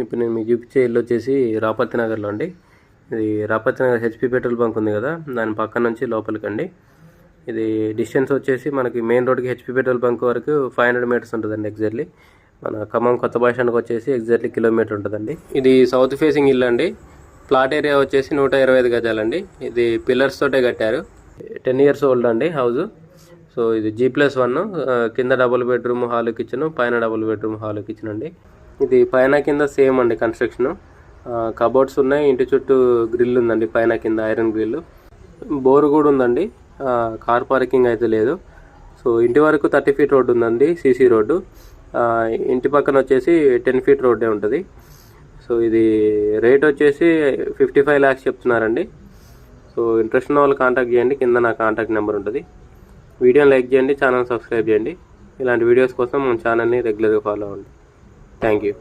ఇప్పుడు నేను మీకు చూపించే ఇల్లు వచ్చేసి రాపర్తి నగర్లో అండి. ఇది Raparthi Nagar HP petrol bunk ఉంది కదా, దాని పక్క నుంచి లోపలికండి. ఇది డిస్టెన్స్ వచ్చేసి మనకి మెయిన్ రోడ్కి హెచ్పి పెట్రోల్ బంక్ వరకు 500 మీటర్స్ ఉంటుందండి. ఎగ్జాక్ట్లీ మన ఖమ్మం కొత్త బస్ స్టాండ్కి వచ్చేసి ఎగ్జాక్ట్లీ కిలోమీటర్ ఉంటుందండి. ఇది సౌత్ ఫేసింగ్ ఇల్లు అండి. ప్లాట్ ఏరియా వచ్చేసి 125 గజాలండి. ఇది పిల్లర్స్ తోటే కట్టారు. 10 years ఓల్డ్ అండి హౌస్. సో ఇది G+1, కింద డబుల్ బెడ్రూమ్ హాల్ కిచెన్, పైన డబుల్ బెడ్రూమ్ హాల్ కిచెన్ అండి. ఇది పైన కింద సేమ్ అండి కన్స్ట్రక్షన్. కబోర్డ్స్ ఉన్నాయి, ఇంటి చుట్టూ గ్రిల్ ఉందండి, పైన కింద ఐరన్ గ్రిల్. బోర్ కూడా ఉందండి. కార్ పార్కింగ్ అయితే లేదు. సో ఇంటి వరకు 30 feet రోడ్డు ఉందండి, సీసీ రోడ్డు. ఇంటి పక్కన వచ్చేసి 10 feet రోడ్డే ఉంటుంది. సో ఇది రేట్ వచ్చేసి 55 lakhs చెప్తున్నారండి. సో ఇంట్రెస్ట్ ఉన్న వాళ్ళు కాంటాక్ట్ చేయండి, కింద నా కాంటాక్ట్ నెంబర్ ఉంటుంది. వీడియోని లైక్ చేయండి, ఛానల్ సబ్స్క్రైబ్ చేయండి. ఇలాంటి వీడియోస్ కోసం మన ఛానల్ని రెగ్యులర్గా ఫాలో అవ్వండి. Thank you.